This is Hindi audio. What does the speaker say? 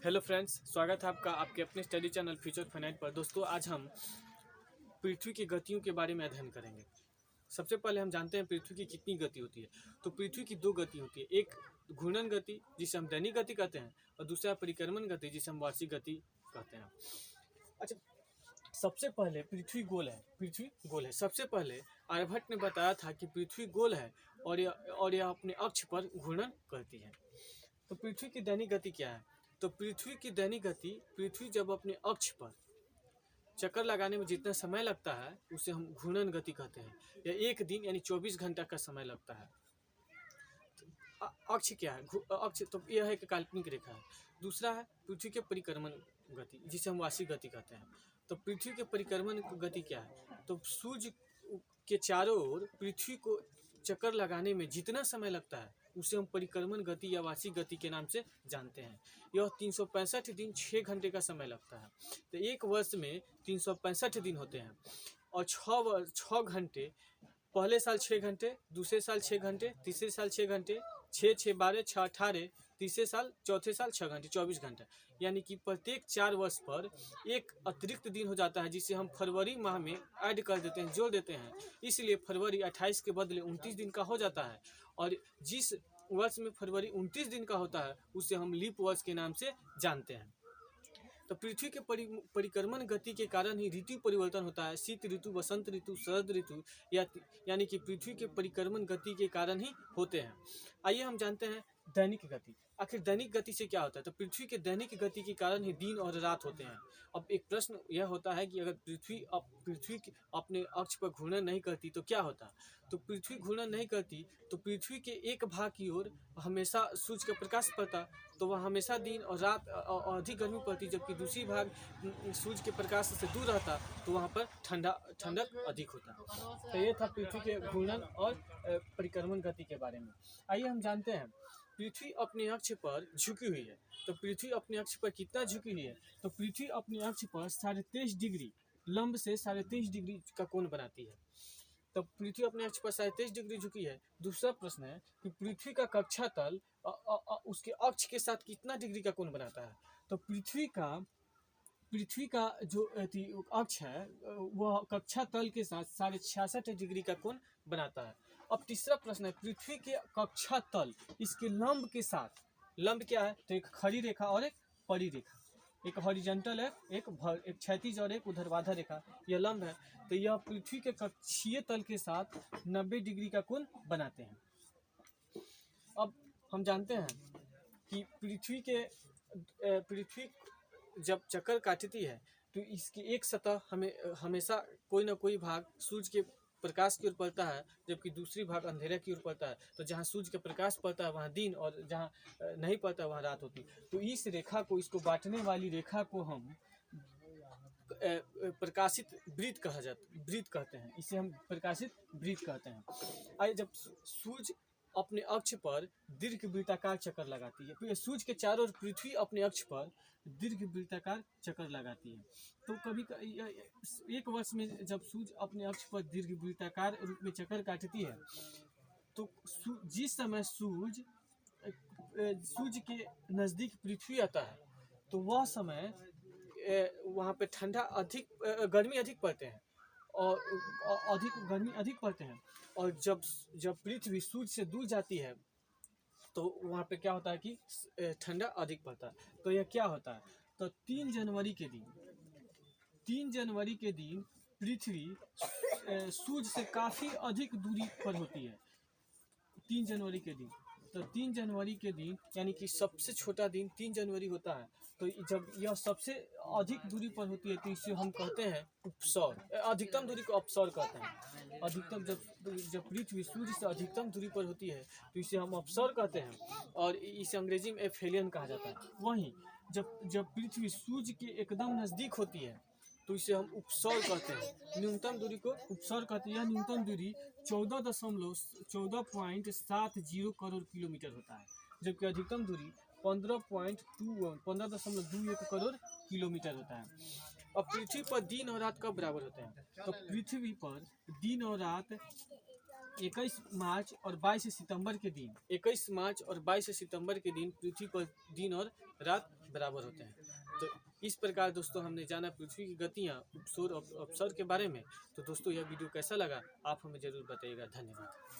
हेलो फ्रेंड्स, स्वागत है आपका आपके अपने स्टडी चैनल फ्यूचर फाइनाइट पर। दोस्तों, आज हम पृथ्वी की गतियों के बारे में अध्ययन करेंगे। सबसे पहले हम जानते हैं पृथ्वी की कितनी गति होती है। तो पृथ्वी की दो गति होती है, एक घूर्णन गति जिसे हम दैनिक गति कहते हैं और दूसरा परिक्रमण गति जिसे हम वार्षिक गति कहते हैं। अच्छा, सबसे पहले पृथ्वी गोल है। सबसे पहले आर्यभट्ट ने बताया था कि पृथ्वी गोल है और यह अपने अक्ष पर घूर्णन करती है। तो पृथ्वी की दैनिक गति क्या है? तो पृथ्वी की दैनिक गति, पृथ्वी जब अपने अक्ष पर चक्कर लगाने में जितना समय लगता है उसे हम घूर्णन गति कहते हैं। यह एक दिन यानी 24 घंटा का समय लगता है। अक्ष क्या है? अक्ष तो यह है कि काल्पनिक रेखा है। दूसरा है पृथ्वी के परिक्रमण गति जिसे हम वार्षिक गति कहते हैं। तो पृथ्वी के परिक्रमण गति क्या है? तो सूर्य के चारों ओर पृथ्वी को चक्कर लगाने में जितना समय लगता है उसे हम परिक्रमण गति या वार्षिक गति के नाम से जानते हैं। यह 365 दिन 6 घंटे का समय लगता है। तो एक वर्ष में 365 दिन होते हैं और 6 घंटे, पहले साल 6 घंटे, दूसरे साल 6 घंटे, तीसरे साल 6 घंटे, 6 6 12 6 18, तीसरे साल चौथे साल 6 घंटे, 24 घंटे। यानी कि प्रत्येक 4 वर्ष पर एक अतिरिक्त दिन हो जाता है जिसे हम फरवरी माह में ऐड कर देते हैं, जोड़ देते हैं। इसलिए फरवरी 28 के बदले 29 दिन का हो जाता है और जिस वर्ष में फरवरी 29 दिन का होता है उसे हम लीप वर्ष के नाम से जानते हैं। तो पृथ्वी के परिक्रमण गति के कारण ही ऋतु परिवर्तन होता है। शीत ऋतु, वसंत ऋतु, शरद ऋतु यानी कि पृथ्वी के परिक्रमण गति के कारण ही होते हैं। आइए हम जानते हैं दैनिक गति। आखिर दैनिक गति से क्या होता है? तो पृथ्वी के दैनिक गति के कारण ही दिन और रात होते हैं। अब एक प्रश्न यह होता है कि अगर पृथ्वी अपने अक्ष पर घूर्णन नहीं करती तो क्या होता? तो पृथ्वी घूर्णन नहीं करती तो पृथ्वी के एक भाग की ओर हमेशा सूर्य का प्रकाश पड़ता, तो वह हमेशा दिन और रात अधिक गर्मी पड़ती, जबकि दूसरी भाग सूर्य के प्रकाश से दूर रहता तो वहाँ पर ठंडक अधिक होता। तो ये था पृथ्वी के घूर्णन और परिक्रमण गति के बारे में। आइए हम जानते हैं पृथ्वी अपने अक्ष पर झुकी हुई है। तो पृथ्वी अपने अक्ष पर कितना झुकी हुई है? तो पृथ्वी अपने अक्ष पर 23.5 डिग्री लंब से 23.5 डिग्री का कोण बनाती है। तो पृथ्वी अपने अक्ष पर 23.5 डिग्री झुकी है। दूसरा प्रश्न है कि पृथ्वी का कक्षा तल उसके अक्ष के साथ कितना डिग्री का कोण बनाता है? तो पृथ्वी का जो अक्ष है वह कक्षा तल के साथ 66.5 डिग्री का कोण बनाता है। अब तीसरा प्रश्न है पृथ्वी के कक्षा तल इसके लंब के साथ, लंब क्या है? तो एक खड़ी रेखा और एक परी रेखा, एक हॉरिजॉन्टल है, एक क्षैतिज और एक ऊर्ध्वाधर रेखा, यह लंब है। तो यह पृथ्वी के कक्षीय तल के साथ 90 डिग्री का कोण बनाते हैं। अब हम जानते हैं कि पृथ्वी जब चक्कर काटती है तो इसकी एक सतह हमेशा कोई ना कोई भाग सूर्य के प्रकाश की ओर पड़ता है, जबकि दूसरी भाग अंधेरे की ओर पड़ता है। तो जहाँ सूर्य का प्रकाश पड़ता है वहाँ दिन और जहाँ नहीं पड़ता वहाँ रात होती। तो इस रेखा को, इसको बांटने वाली रेखा को हम प्रकाशित वृत्त कहते हैं। इसे हम प्रकाशित वृत्त कहते हैं। आइए, जब सूर्य अपने अक्ष पर दीर्घ वृत्ताकार चक्कर लगाती है, फिर सूर्य के चारों ओर पृथ्वी अपने अक्ष पर दीर्घ वृत्ताकार चक्कर लगाती है। तो कभी एक वर्ष में जब सूर्य अपने अक्ष पर दीर्घ वृत्ताकार रूप में चक्कर काटती है तो जिस समय सूर्य के नज़दीक पृथ्वी आता है तो वह समय वहाँ पे गर्मी अधिक पड़ते हैं और गर्मी अधिक पड़ते हैं। और जब पृथ्वी सूर्य से दूर जाती है तो वहाँ पे क्या होता है कि ठंडा अधिक पड़ता है। तो यह क्या होता है? तो 3 जनवरी के दिन पृथ्वी सूर्य से काफ़ी अधिक दूरी पर होती है। 3 जनवरी के दिन, तो 3 जनवरी के दिन यानी कि सबसे छोटा दिन 3 जनवरी होता है। तो जब यह सबसे अधिक दूरी पर होती है तो इसे हम कहते हैं उपसौर। अधिकतम दूरी को अपसौर कहते हैं। अधिकतम जब पृथ्वी सूर्य से अधिकतम दूरी पर होती है तो इसे हम अपसौर कहते हैं और इसे अंग्रेजी में एफेलियन कहा जाता है। वहीं जब पृथ्वी सूर्य के एकदम नज़दीक होती है तो इसे हम उपसौर कहते हैं। न्यूनतम दूरी को उपसौर कहते हैं। यह न्यूनतम दूरी 14.70 करोड़ किलोमीटर होता है, जबकि अधिकतम दूरी 15.21 करोड़ किलोमीटर होता है। अब पृथ्वी पर दिन और रात कब बराबर होते हैं? तो पृथ्वी पर दिन और रात 21 मार्च और 22 सितंबर के दिन 21 मार्च और 22 सितंबर के दिन पृथ्वी पर दिन और रात बराबर होते हैं। तो इस प्रकार दोस्तों हमने जाना पृथ्वी की गतियाँ, उपसौर और अपसौर के बारे में। तो दोस्तों यह वीडियो कैसा लगा आप हमें ज़रूर बताइएगा। धन्यवाद।